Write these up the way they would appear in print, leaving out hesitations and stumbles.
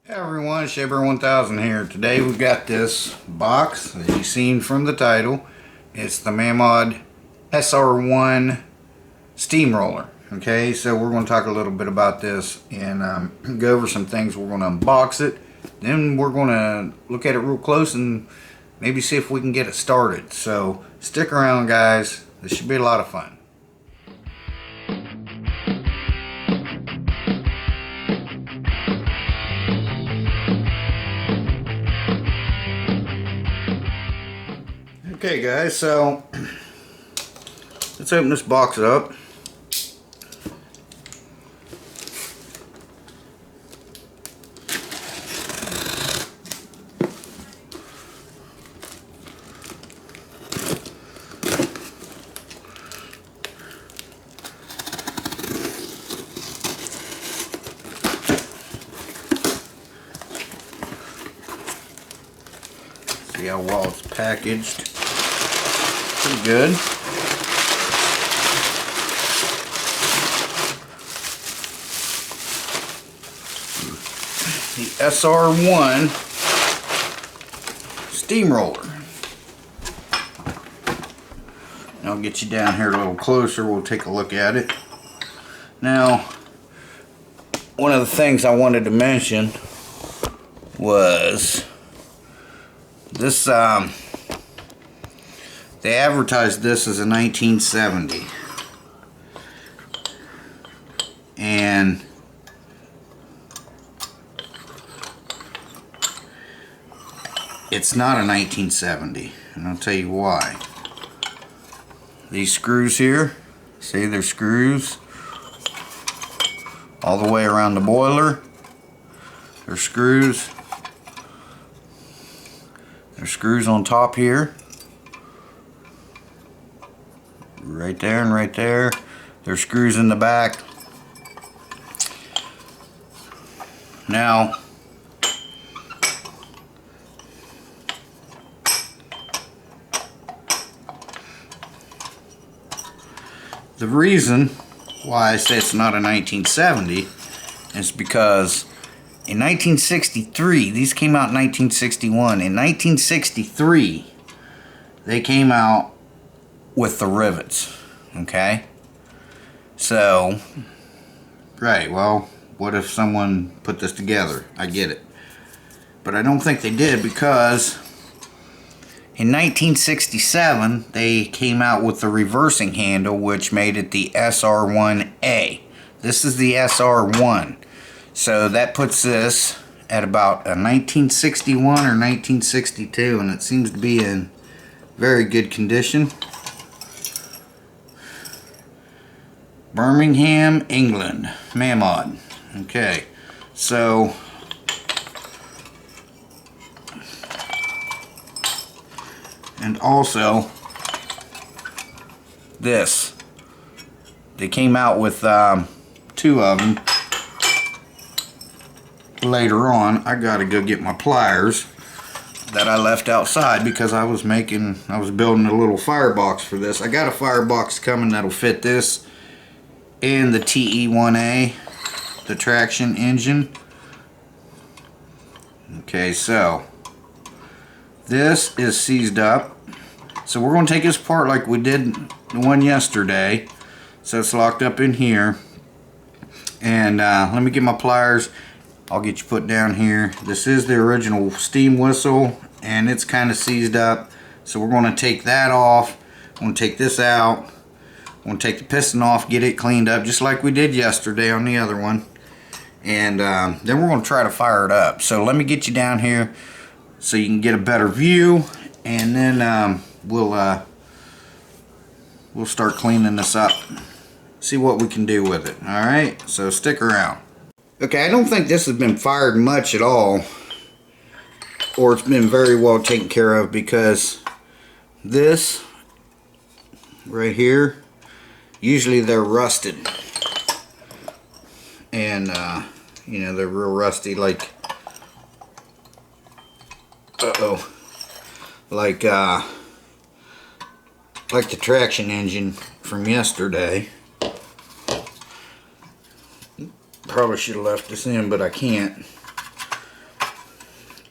Hey everyone, Shaper1000 here. Today we've got this box, as you've seen from the title. It's the Mamod SR1 steamroller. Okay, so we're going to talk a little bit about this and go over some things. We're going to unbox it, then we're going to look at it real close and maybe see if we can get it started. So stick around, guys. This should be a lot of fun. Okay guys, so let's open this box up. See how well it's packaged. Pretty good. The SR1 steamroller. I'll get you down here a little closer. We'll take a look at it. Now, one of the things I wanted to mention was this. They advertised this as a 1970, and it's not a 1970, and I'll tell you why. These screws here, see, they're screws all the way around the boiler. They're screws. There's screws on top here. Right there and right there. There's screws in the back. Now, the reason why I say it's not a 1970 is because in 1963, these came out in 1961. In 1963, they came out with the rivets. Okay, so right, well, what if someone put this together? I get it, but I don't think they did, because in 1967 they came out with the reversing handle, which made it the SR1A. This is the SR1, so that puts this at about a 1961 or 1962, and it seems to be in very good condition. Birmingham, England, Mamod. Okay, so and also this. They came out with two of them later on. I gotta go get my pliers that I left outside because I was building a little firebox for this. I got a firebox coming that'll fit this and the TE1A, the traction engine. Okay, so this is seized up. So we're going to take this apart like we did the one yesterday. So it's locked up in here. And let me get my pliers. I'll get you put down here. This is the original steam whistle, and it's kind of seized up. So we're going to take that off. I'm going to take this out. I'm going to take the piston off, get it cleaned up just like we did yesterday on the other one. And then we're going to try to fire it up. So let me get you down here so you can get a better view. And then we'll start cleaning this up. See what we can do with it. Alright, so stick around. Okay, I don't think this has been fired much at all. Or it's been very well taken care of, because this right here, usually they're rusted, and you know, they're real rusty, like like the traction engine from yesterday. Probably should have left this in, but I can't.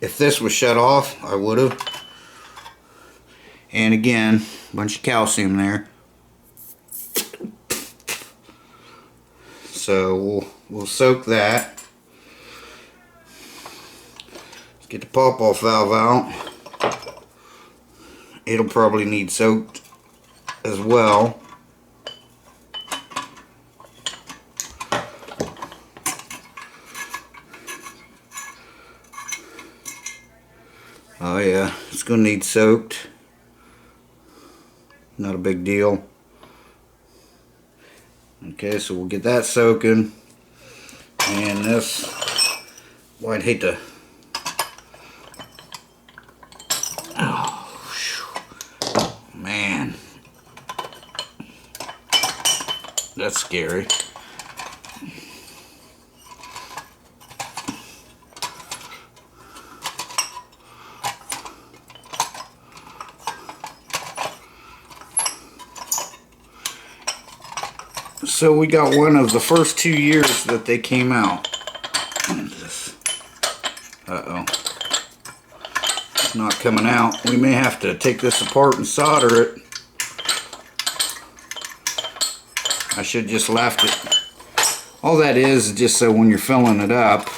If this was shut off, I would have. And again, a bunch of calcium there. So we'll soak that. Let's get the pop-off valve out. It'll probably need soaked as well. Oh yeah, it's gonna need soaked. Not a big deal. Okay, so we'll get that soaking. And this, boy, I'd hate to. Oh, man. That's scary. So we got one of the first 2 years that they came out. Uh-oh. It's not coming out. We may have to take this apart and solder it. I should just left it. All that is just so when you're filling it up,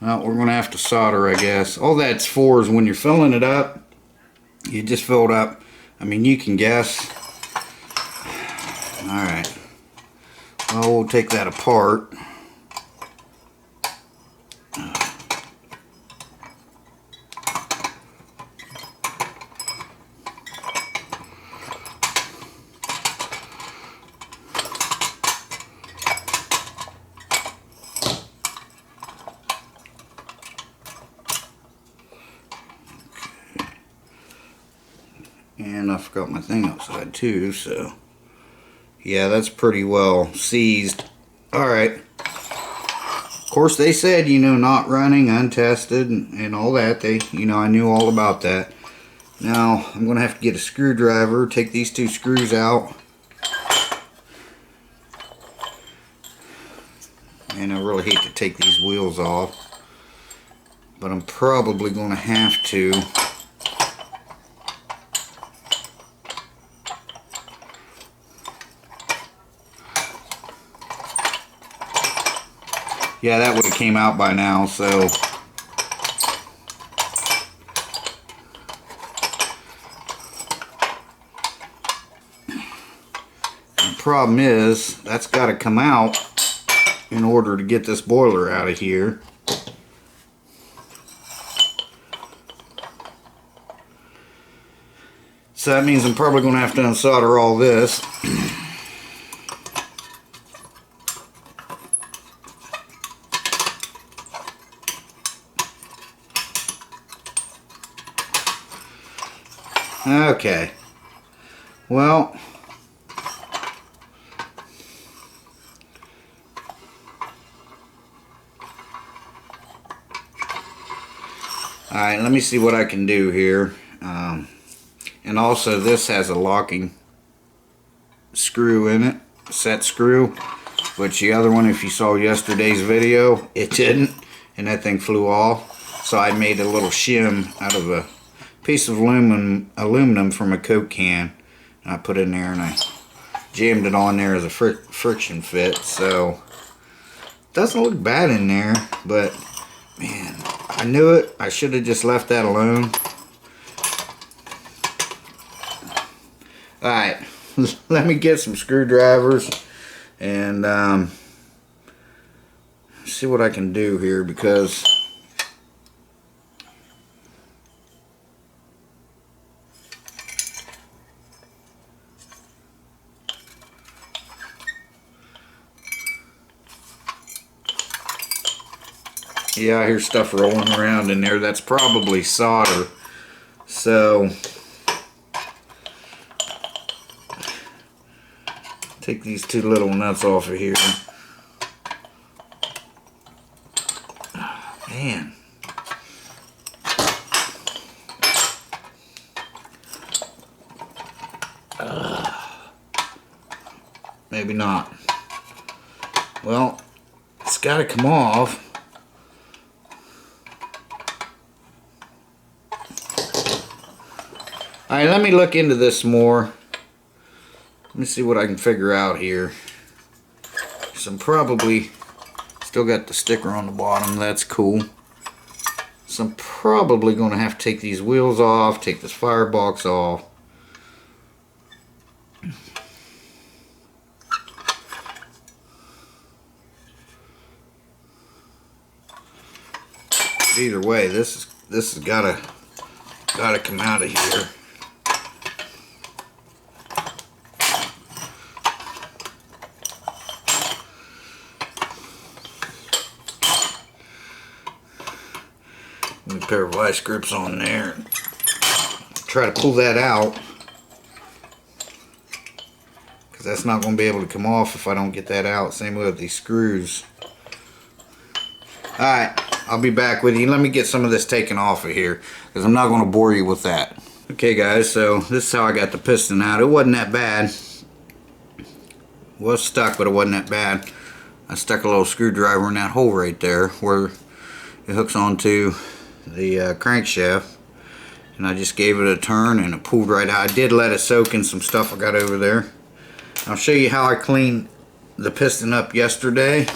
well, we're going to have to solder, I guess. All that's for is when you're filling it up, you just fill it up. I mean, you can guess. Alright. Well, we'll take that apart. And I forgot my thing outside too, so yeah, that's pretty well seized. Alright. Of course, they said, you know, not running, untested, and all that. They, you know, I knew all about that. Now, I'm going to have to get a screwdriver, take these 2 screws out. And I really hate to take these wheels off, but I'm probably going to have to. Yeah, that would have came out by now, so. The problem is, that's got to come out in order to get this boiler out of here. So that means I'm probably going to have to unsolder all this. Okay, well, alright, let me see what I can do here. And also this has a locking screw in it, set screw, which the other one, if you saw yesterday's video, it didn't, and that thing flew off. So I made a little shim out of a piece of aluminum from a Coke can, and I put it in there and I jammed it on there as a friction fit. So it doesn't look bad in there, but man, I knew it. I should have just left that alone. Alright, let me get some screwdrivers and see what I can do here, because yeah, I hear stuff rolling around in there. That's probably solder. So take these 2 little nuts off of here. Man. maybe not. Well, it's got to come off. Alright, let me look into this more. Let me see what I can figure out here. So I'm probably still got the sticker on the bottom. That's cool. So I'm probably going to have to take these wheels off, take this firebox off. Either way, this has gotta come out of here. Put a pair of vice grips on there. Try to pull that out, because that's not going to be able to come off if I don't get that out. Same with these screws. Alright, I'll be back with you. Let me get some of this taken off of here, because I'm not going to bore you with that. Okay guys, so this is how I got the piston out. It wasn't that bad. It was stuck, but it wasn't that bad. I stuck a little screwdriver in that hole right there where it hooks onto the crankshaft, and I just gave it a turn and it pulled right out. I did let it soak in some stuff I got over there. I'll show you how I cleaned the piston up yesterday.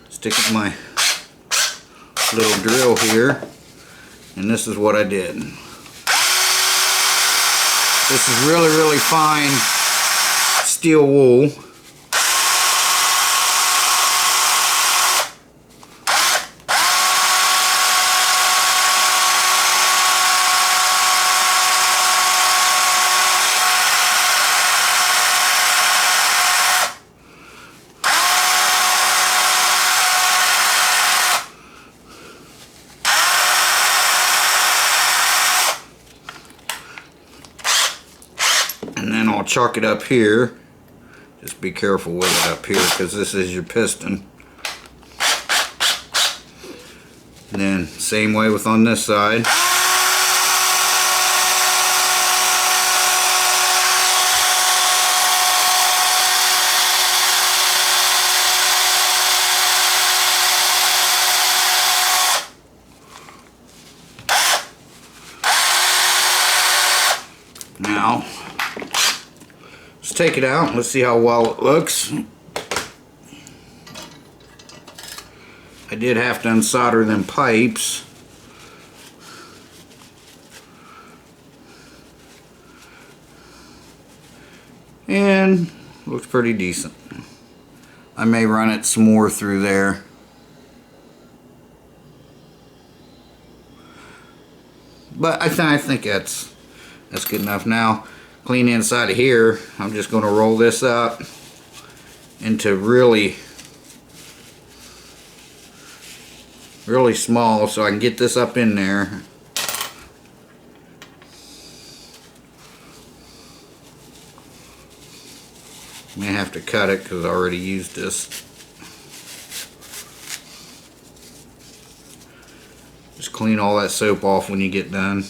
Stick in my little drill here, and this is what I did. This is really fine steel wool. And then I'll chalk it up here. Just be careful with it up here, because this is your piston. And then same way with on this side. Now, let's take it out. Let's see how well it looks. I did have to unsolder them pipes. And looks pretty decent. I may run it some more through there. But I think that's good enough. Now, clean the inside of here. I'm just going to roll this up into really small so I can get this up in there. May have to cut it because I already used this. Just clean all that soap off when you get done.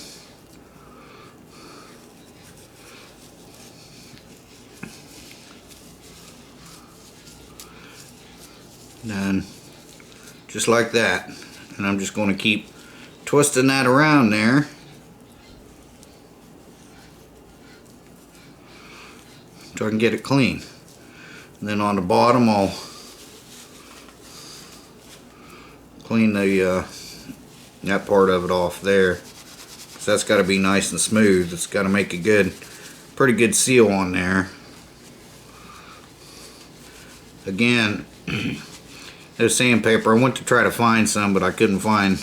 Done. Just like that. And I'm just going to keep twisting that around there. So I can get it clean. And then on the bottom I'll clean the that part of it off there. So that's got to be nice and smooth. It's got to make a pretty good seal on there. Again, there's sandpaper. I went to try to find some, but I couldn't find.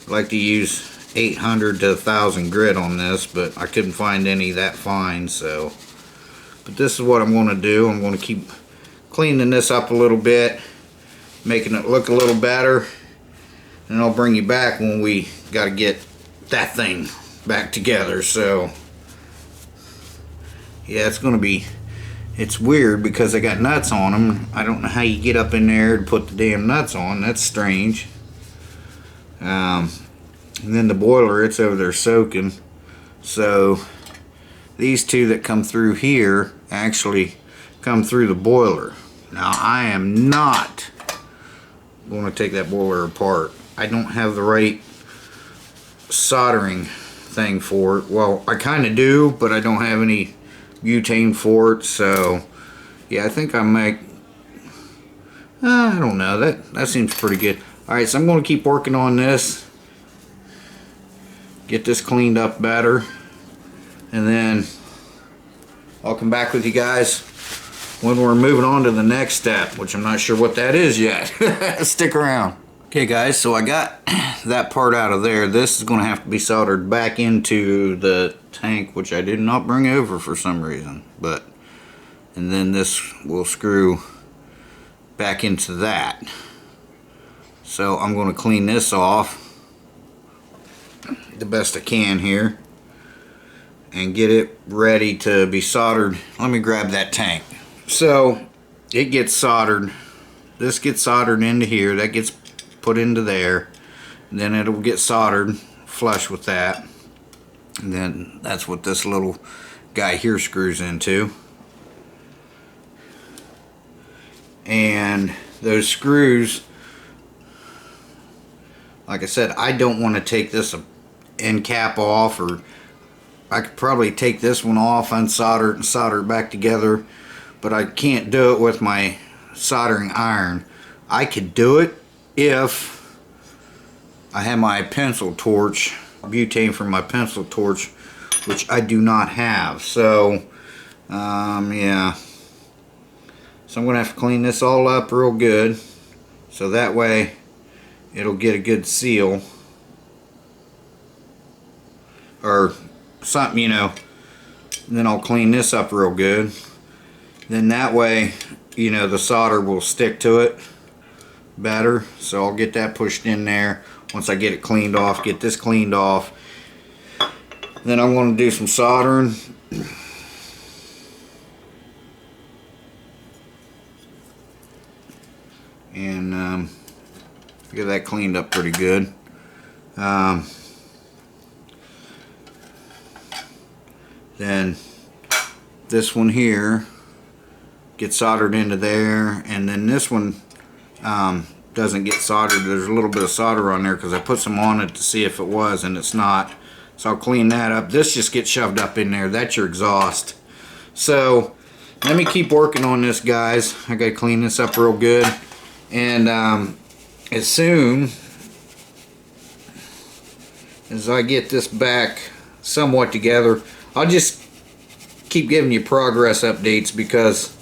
I like to use 800 to 1000 grit on this, but I couldn't find any that fine. So, but this is what I'm going to do. I'm going to keep cleaning this up a little bit, making it look a little better, and I'll bring you back when we got to get that thing back together. So, yeah, it's going to be. It's weird because I got nuts on them. I don't know how you get up in there to put the damn nuts on. That's strange. And then the boiler, it's over there soaking. So these two that come through here actually come through the boiler. Now I am not going to take that boiler apart. I don't have the right soldering thing for it. Well, I kind of do, but I don't have any butane for it. So yeah, I think I might, I don't know, that seems pretty good. Alright, so I'm going to keep working on this, get this cleaned up better, and then I'll come back with you guys when we're moving on to the next step, which I'm not sure what that is yet. Stick around. Okay guys, so I got that part out of there. This is going to have to be soldered back into the tank, which I did not bring over for some reason. And then this will screw back into that. So I'm going to clean this off the best I can here and get it ready to be soldered. Let me grab that tank. So it gets soldered. This gets soldered into here. That gets put into there. And then it'll get soldered flush with that. And then that's what this little guy here screws into. And those screws, like I said, I don't want to take this end cap off, or I could probably take this one off, unsolder it, and solder it back together, but I can't do it with my soldering iron. I could do it if I have my pencil torch, butane for my pencil torch, which I do not have. So yeah, so I'm gonna have to clean this all up real good, so that way it'll get a good seal or something, you know. And then I'll clean this up real good. Then that way, you know, the solder will stick to it better. So I'll get that pushed in there once I get it cleaned off, get this cleaned off. Then I'm going to do some soldering. And get that cleaned up pretty good. Then this one here gets soldered into there, and then this one doesn't get soldered. There's a little bit of solder on there because I put some on it to see if it was, and it's not. So I'll clean that up. This just gets shoved up in there. That's your exhaust. So let me keep working on this, guys. I gotta clean this up real good, and as soon as I get this back somewhat together, I'll just keep giving you progress updates, because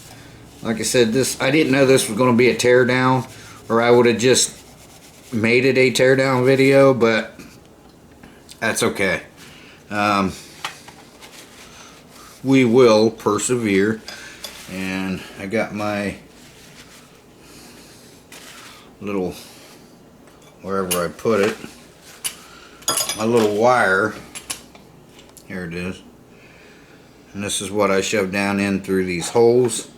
like I said, I didn't know this was going to be a teardown, or I would have just made it a teardown video, but that's okay. We will persevere. And I got my little, wherever I put it, my little wire. Here it is. And this is what I shove down in through these holes.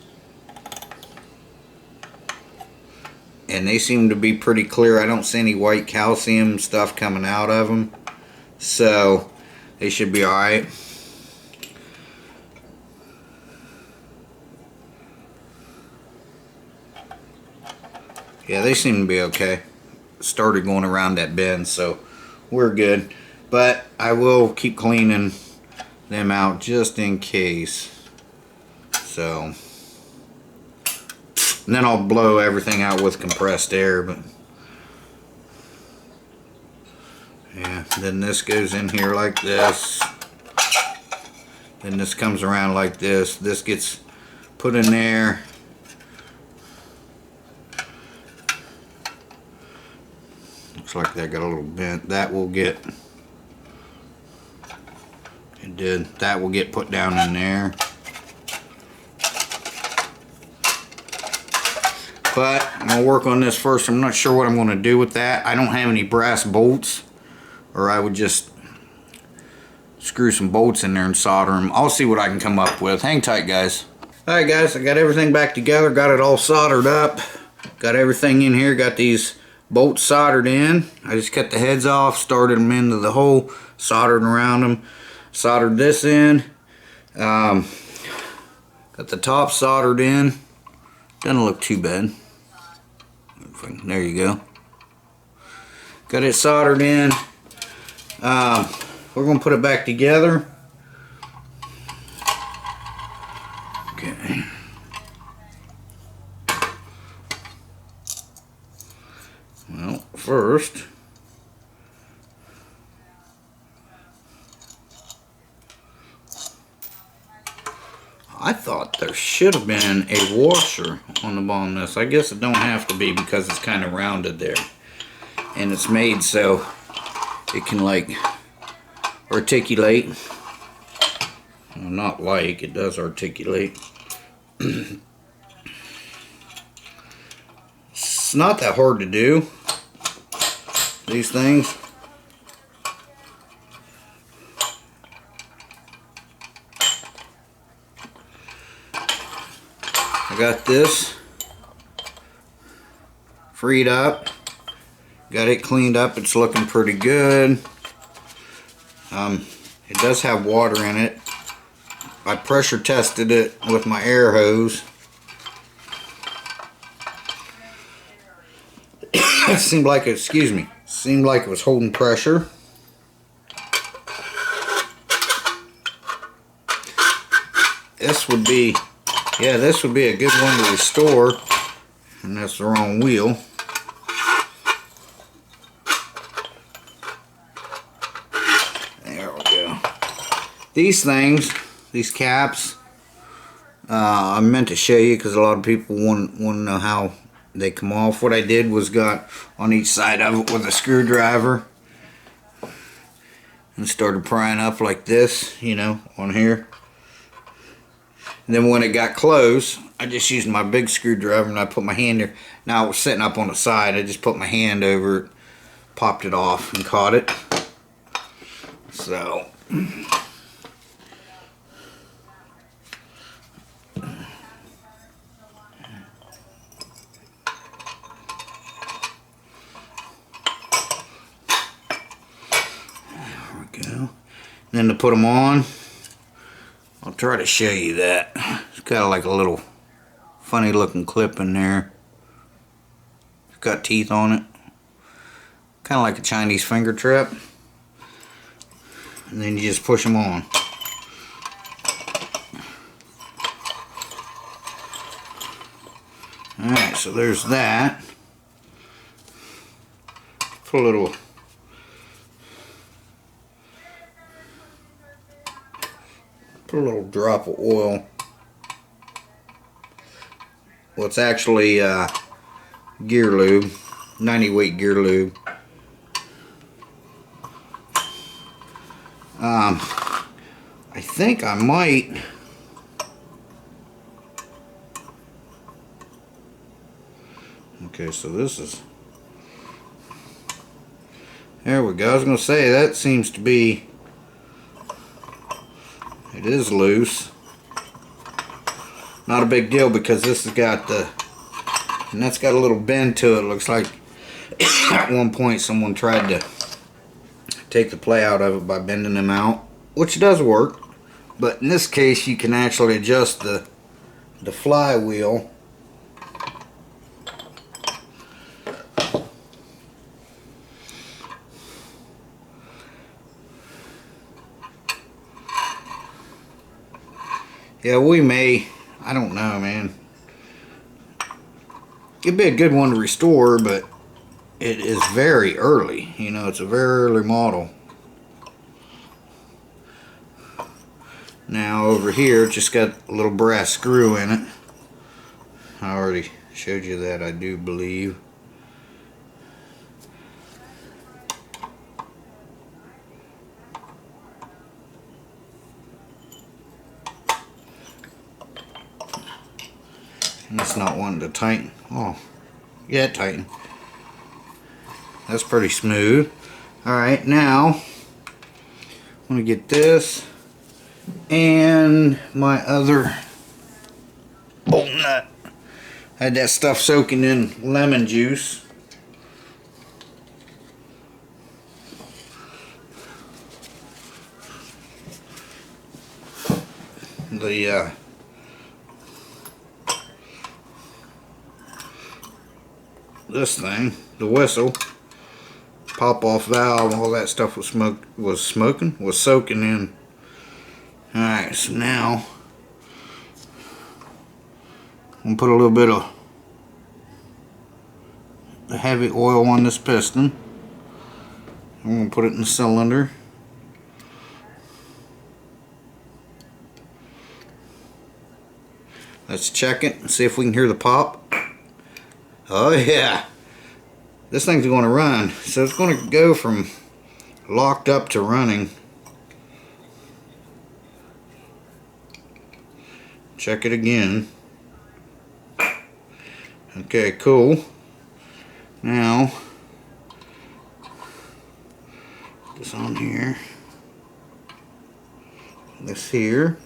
And they seem to be pretty clear. I don't see any white calcium stuff coming out of them. So they should be alright. Yeah, they seem to be okay. Started going around that bend, so we're good. But I will keep cleaning them out just in case. So, and then I'll blow everything out with compressed air. But yeah, then this goes in here like this. Then this comes around like this. This gets put in there. Looks like that got a little bent. That will get, it did, that will get put down in there. But I'm going to work on this first. I'm not sure what I'm going to do with that. I don't have any brass bolts, or I would just screw some bolts in there and solder them. I'll see what I can come up with. Hang tight, guys. Alright guys, I got everything back together, got it all soldered up, got everything in here, got these bolts soldered in. I just cut the heads off, started them into the hole, soldered around them, soldered this in, Got the top soldered in. Doesn't look too bad. There you go. Got it soldered in. We're going to put it back together. Okay. Well, first, I thought there should have been a washer on the bottom of this. I guess it don't have to be because it's kind of rounded there. And it's made so it can like articulate. Well, not like, it does articulate. It's not that hard to do, these things. I got this freed up, got it cleaned up. It's looking pretty good. It does have water in it. I pressure tested it with my air hose. It seemed like it, seemed like it was holding pressure. This would be, yeah, this would be a good one to restore. And that's the wrong wheel. There we go. These things, these caps, I meant to show you because a lot of people want to know how they come off. What I did was got on each side of it with a screwdriver and started prying up like this, you know, on here. And then when it got close, I just used my big screwdriver and I put my hand there. Now it was sitting up on the side. I just put my hand over it, popped it off, and caught it. So then to put them on, I'll try to show you that. It's got like a little funny looking clip in there. It's got teeth on it. Kind of like a Chinese finger trap. And then you just push them on. Alright, so there's that. Put a little drop of oil. Well, it's actually gear lube, 90 weight gear lube. I think I might okay, so this is, there we go. I was gonna say that seems to be, it is loose. Not a big deal because this has got the, and that's got a little bend to it. Looks like at one point someone tried to take the play out of it by bending them out, which does work. But in this case, you can actually adjust the flywheel. Yeah, we may, I don't know, man. It'd be a good one to restore, but it is very early. You know, it's a very early model. Now over here, it's just got a little brass screw in it. I already showed you that, I do believe. And it's not wanting to tighten. Oh, yeah, tighten. That's pretty smooth. Alright, now I'm going to get this and my other bolt nut. I had that stuff soaking in lemon juice. the this thing, the whistle, pop-off valve, all that stuff was soaking in. Alright, so now I'm gonna put a little bit of the heavy oil on this piston. I'm gonna put it in the cylinder. Let's check it and see if we can hear the pop. Oh yeah, this thing's going to run. So it's going to go from locked up to running. Check it again. Okay, cool. Now, this on here. This here.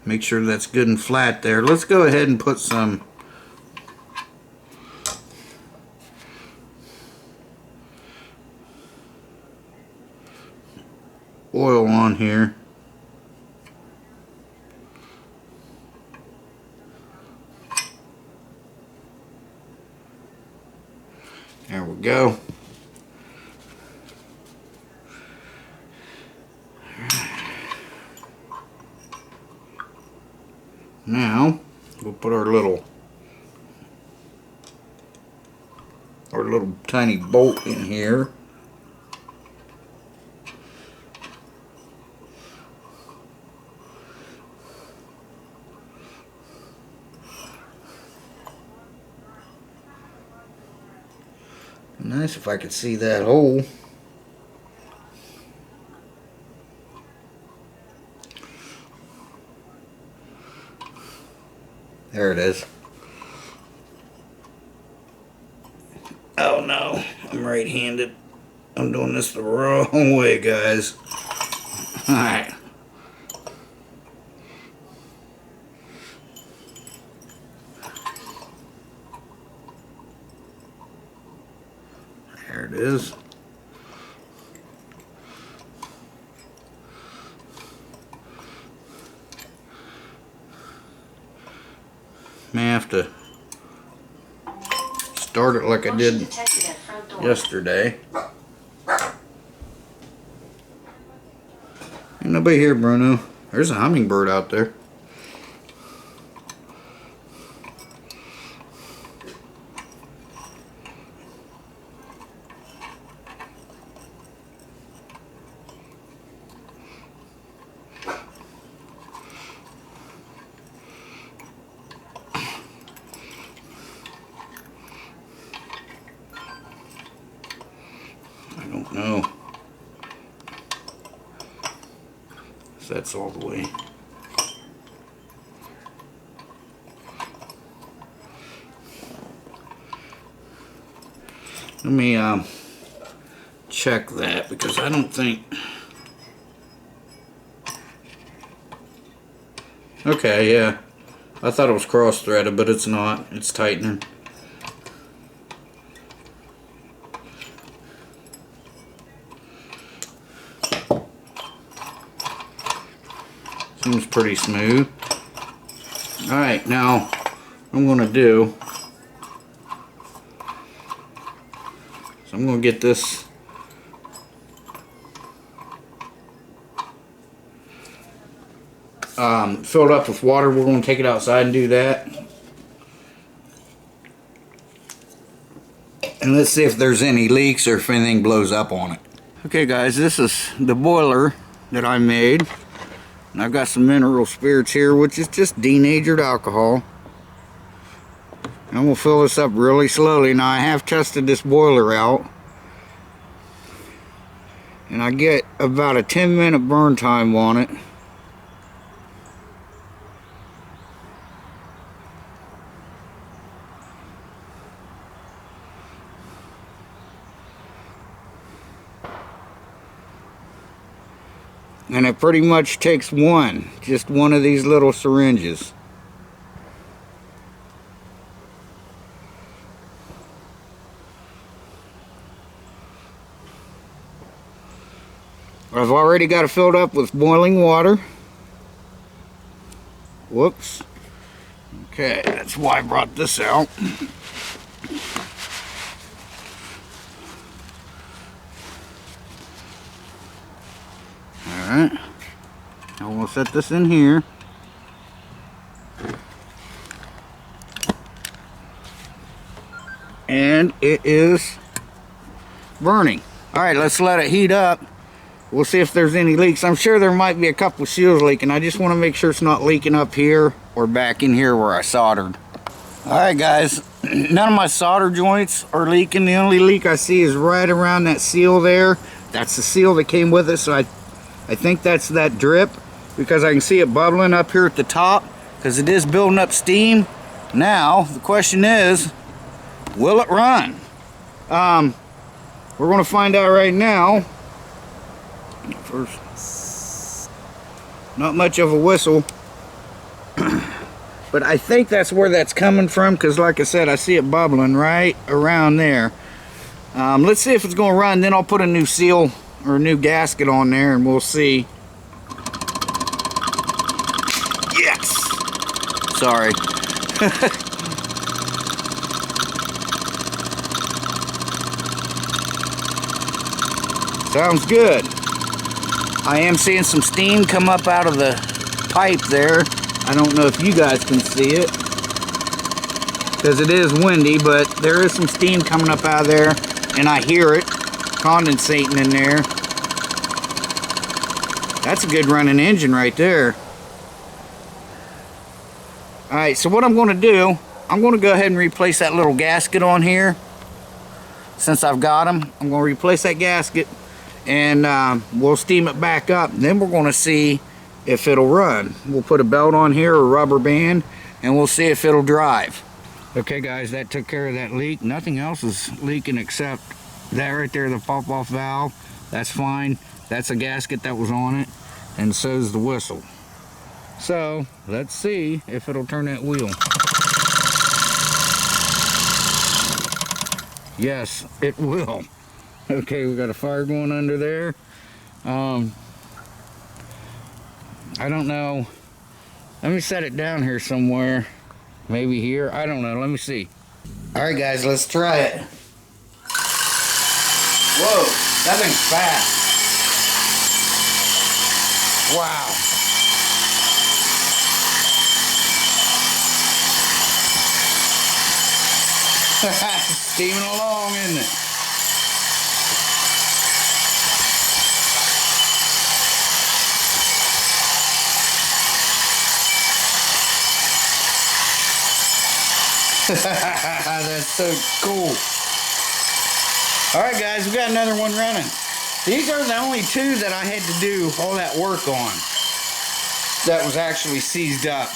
Make sure that's good and flat there. Let's go ahead and put some oil on here. There we go. Now we'll put our little tiny bolt in here. Nice if I could see that hole. There it is. Oh no, I'm right-handed. I'm doing this the wrong way, guys. Alright. There it is. May have to start it like I did yesterday. Ain't nobody here, Bruno. There's a hummingbird out there. I don't know if that's all the way. Let me check that, because I don't think. Okay, yeah. I thought it was cross-threaded, but it's not. It's tightening. Seems pretty smooth. Alright, now what I'm going to do is I'm going to get this filled up with water. We're going to take it outside and do that. And let's see if there's any leaks or if anything blows up on it. Okay guys, this is the boiler that I made. And I've got some mineral spirits here, which is just denatured alcohol. And we'll fill this up really slowly. Now I have tested this boiler out, and I get about a 10-minute burn time on it. And it pretty much takes just one of these little syringes. I've already got it filled up with boiling water. Whoops. Okay, that's why I brought this out. Alright. Now we'll set this in here. And it is burning. Alright, let's let it heat up. We'll see if there's any leaks. I'm sure there might be a couple of seals leaking. I just want to make sure it's not leaking up here or back in here where I soldered. Alright guys, none of my solder joints are leaking. The only leak I see is right around that seal there. That's the seal that came with it, so I think that's that drip, because I can see it bubbling up here at the top, because it is building up steam. Now, the question is, will it run? We're going to find out right now. First, not much of a whistle. But I think that's where that's coming from, because like I said, I see it bubbling right around there. Let's see if it's going to run, then I'll put a new seal or a new gasket on there and we'll see. Yes! Sorry. Sounds good. I am seeing some steam come up out of the pipe there. I don't know if you guys can see it, because it is windy, but there is some steam coming up out of there, and I hear it condensating in there. That's a good running engine right there. Alright, so what I'm going to do, I'm going to go ahead and replace that little gasket on here. Since I've got them, I'm going to replace that gasket, and we'll steam it back up. Then we're going to see if it'll run. We'll put a belt on here, or a rubber band, and we'll see if it'll drive. Okay guys, that took care of that leak. Nothing else is leaking except that right there, the pop-off valve. That's fine. That's a gasket that was on it, and so is the whistle. So let's see if it'll turn that wheel. Yes, it will. Okay, we got a fire going under there. I don't know. Let me set it down here somewhere. Maybe here. I don't know. Let me see. Alright guys, let's try it. Whoa, that thing's fast. Wow. Steaming along, isn't it? That's so cool. Alright guys, we got another one running. These are the only two that I had to do all that work on that was actually seized up.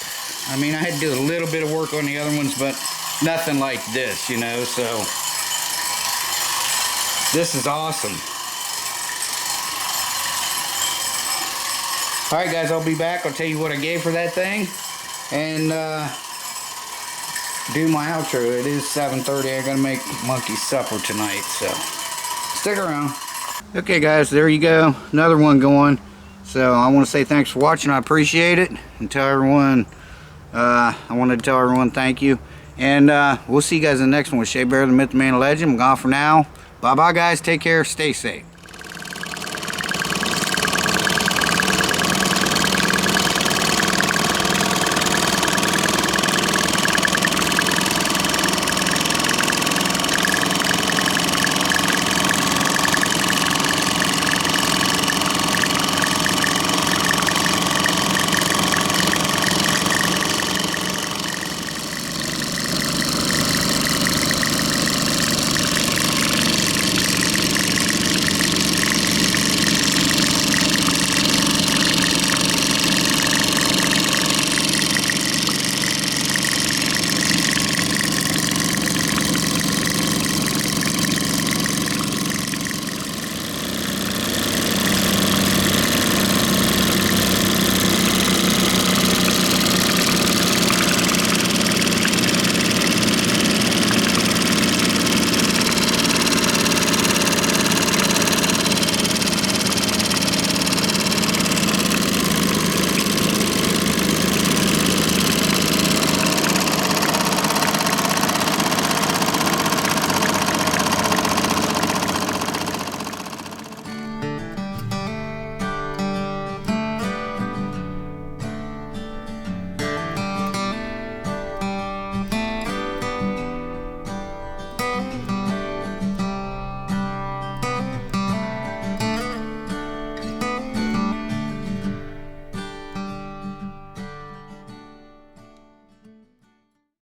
I mean, I had to do a little bit of work on the other ones, but nothing like this, you know, so this is awesome. Alright guys, I'll be back. I'll tell you what I gave for that thing, and do my outro. It is 7:30. I gotta make monkey supper tonight, so stick around. Okay guys, there you go, another one going. So I want to say thanks for watching. I appreciate it, and tell everyone I wanted to tell everyone thank you, and we'll see you guys in the next one with Shea Bear, the Myth, the Man, the Legend. I'm gone for now. Bye bye guys, take care, stay safe.